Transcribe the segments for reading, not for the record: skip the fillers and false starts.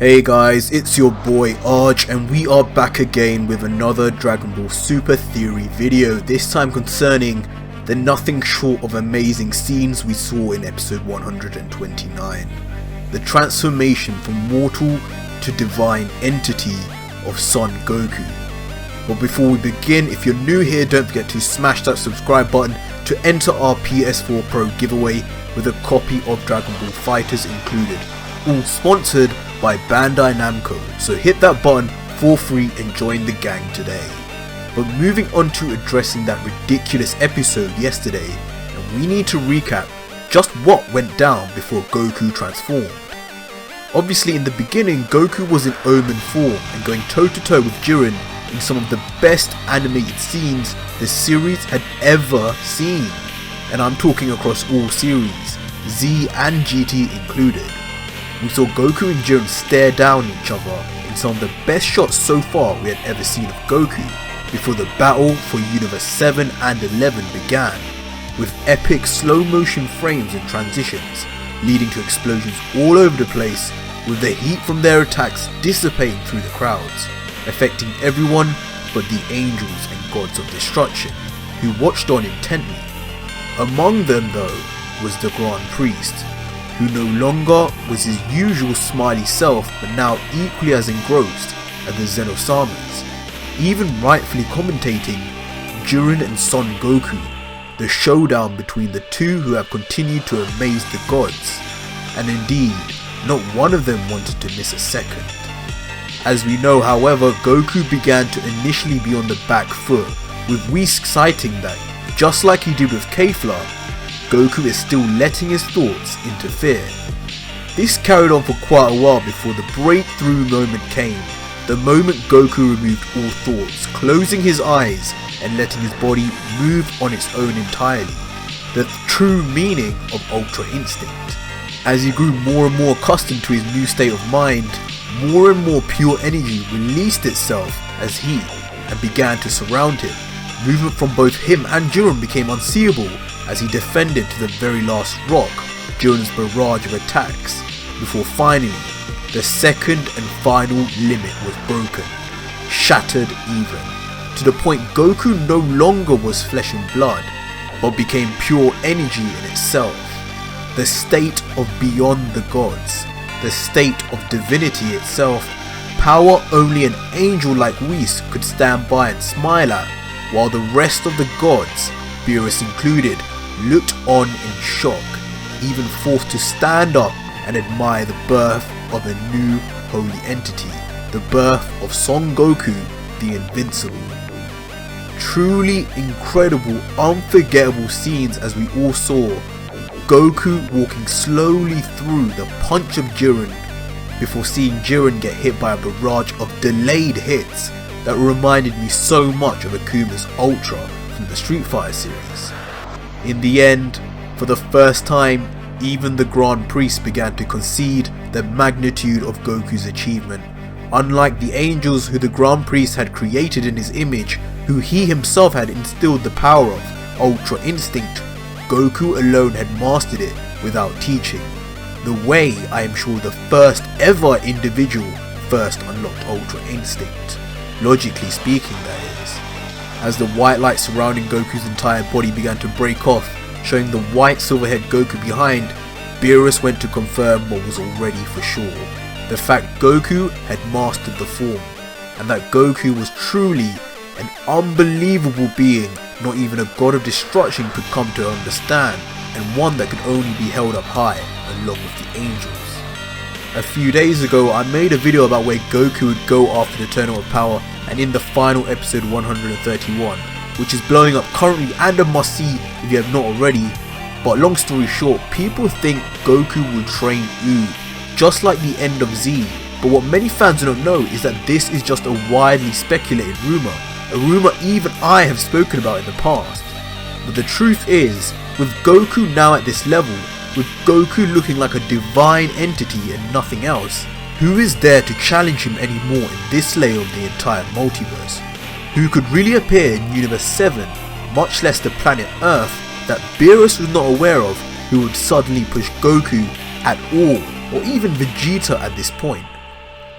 Hey guys, it's your boy Arj and we are back again with another Dragon Ball Super Theory video, this time concerning the nothing short of amazing scenes we saw in episode 129. The transformation from mortal to divine entity of Son Goku. But before we begin, if you're new here, don't forget to smash that subscribe button to enter our PS4 Pro giveaway with a copy of Dragon Ball FighterZ included, all sponsored by Bandai Namco, so hit that button for free and join the gang today. But moving on to addressing that ridiculous episode yesterday, and we need to recap just what went down before Goku transformed. Obviously in the beginning, Goku was in omen form and going toe to toe with Jiren in some of the best animated scenes the series had ever seen. And I'm talking across all series, Z and GT included. We saw Goku and Jiren stare down each other in some of the best shots so far we had ever seen of Goku before the battle for Universe 7 and 11 began, with epic slow motion frames and transitions leading to explosions all over the place, with the heat from their attacks dissipating through the crowds, affecting everyone but the angels and gods of destruction who watched on intently. Among them though was the Grand Priest, who no longer was his usual smiley self but now equally as engrossed as the Zeno-samas, even rightfully commentating Jiren and Son Goku, the showdown between the two who have continued to amaze the gods, and indeed not one of them wanted to miss a second. As we know, however, Goku began to initially be on the back foot, with Whis citing that, just like he did with Kefla, Goku is still letting his thoughts interfere. This carried on for quite a while before the breakthrough moment came, the moment Goku removed all thoughts, closing his eyes and letting his body move on its own entirely, the true meaning of Ultra Instinct. As he grew more and more accustomed to his new state of mind, more and more pure energy released itself as he and began to surround him. Movement from both him and Jiren became unseeable as he defended to the very last rock Jiren's barrage of attacks, before finally the second and final limit was broken, shattered even, to the point Goku no longer was flesh and blood, but became pure energy in itself, the state of beyond the gods, the state of divinity itself, power only an angel like Whis could stand by and smile at, while the rest of the gods, beerus included, looked on in shock, even forced to stand up and admire the birth of a new holy entity, the birth of Son Goku, the Invincible. Truly incredible, unforgettable scenes as we all saw Goku walking slowly through the punch of Jiren before seeing Jiren get hit by a barrage of delayed hits that reminded me so much of Akuma's Ultra from the Street Fighter series. In the end, for the first time, even the Grand Priest began to concede the magnitude of Goku's achievement. Unlike the angels who the Grand Priest had created in his image, who he himself had instilled the power of Ultra Instinct, Goku alone had mastered it without teaching. The way I am sure the first ever individual first unlocked Ultra Instinct. Logically speaking, that is. As the white light surrounding Goku's entire body began to break off, showing the white silver-haired Goku behind, Beerus went to confirm what was already for sure. The fact Goku had mastered the form, and that Goku was truly an unbelievable being not even a god of destruction could come to understand, and one that could only be held up high along with the angels. A few days ago I made a video about where Goku would go after the Tournament of Power, and in the final episode 131, which is blowing up currently and a must see if you have not already. But long story short, people think Goku will train U, just like the end of Z, but what many fans do not know is that this is just a widely speculated rumour, a rumour even I have spoken about in the past. But the truth is, with Goku now at this level, with Goku looking like a divine entity and nothing else, who is there to challenge him anymore in this layer of the entire multiverse? Who could really appear in Universe 7, much less the planet Earth, that Beerus was not aware of, who would suddenly push Goku at all, or even Vegeta at this point?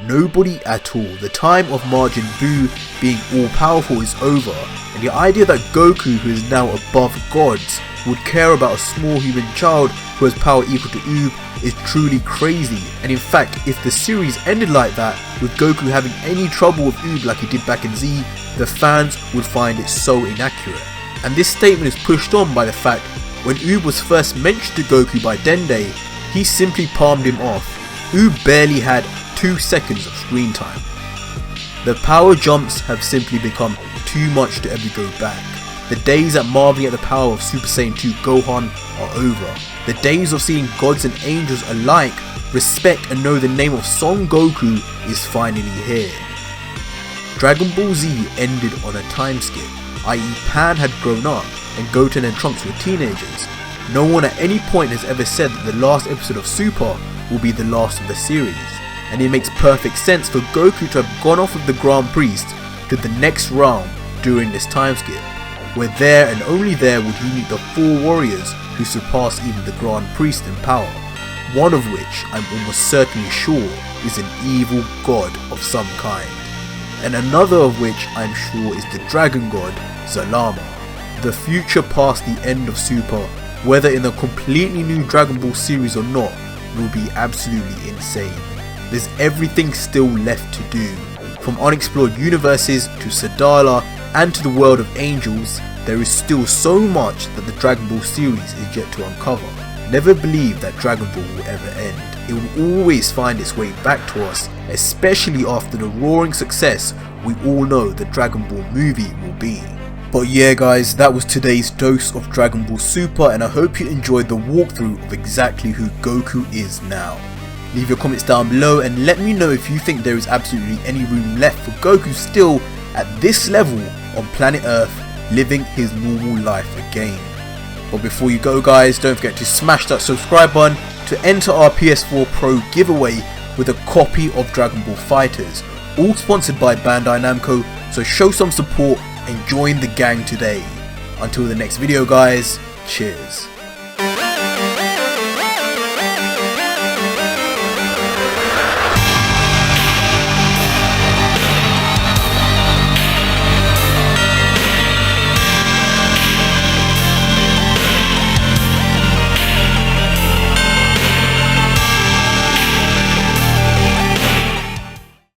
Nobody at all. The time of Majin Buu being all powerful is over, and the idea that Goku, who is now above gods, would care about a small human child who has power equal to Oob is truly crazy. And in fact, if the series ended like that, with Goku having any trouble with Oob like he did back in Z, the fans would find it so inaccurate. And this statement is pushed on by the fact when Oob was first mentioned to Goku by Dende, he simply palmed him off. Oob barely had 2 seconds of screen time. The power jumps have simply become too much to ever go back. The days at marveling at the power of Super Saiyan 2 Gohan are over. The days of seeing gods and angels alike respect and know the name of Son Goku is finally here. Dragon Ball Z ended on a time skip, i.e. Pan had grown up and Goten and Trunks were teenagers. No one at any point has ever said that the last episode of Super will be the last of the series, and it makes perfect sense for Goku to have gone off with the Grand Priest to the next realm during this time skip, where there and only there would he meet the 4 warriors who surpass even the Grand Priest in power, one of which I'm almost certainly sure is an evil god of some kind, and another of which I'm sure is the Dragon God Zalama. The future past the end of Super, whether in a completely new Dragon Ball series or not, will be absolutely insane. There's everything still left to do. From unexplored universes to Sadala and to the world of angels, there is still so much that the Dragon Ball series is yet to uncover. Never believe that Dragon Ball will ever end. It will always find its way back to us, especially after the roaring success we all know the Dragon Ball movie will be. But yeah guys, that was today's dose of Dragon Ball Super, and I hope you enjoyed the walkthrough of exactly who Goku is now. Leave your comments down below and let me know if you think there is absolutely any room left for Goku still at this level on planet Earth living his normal life again. But before you go guys, don't forget to smash that subscribe button to enter our PS4 Pro giveaway with a copy of Dragon Ball FighterZ, all sponsored by Bandai Namco, so show some support and join the gang today. Until the next video guys, cheers.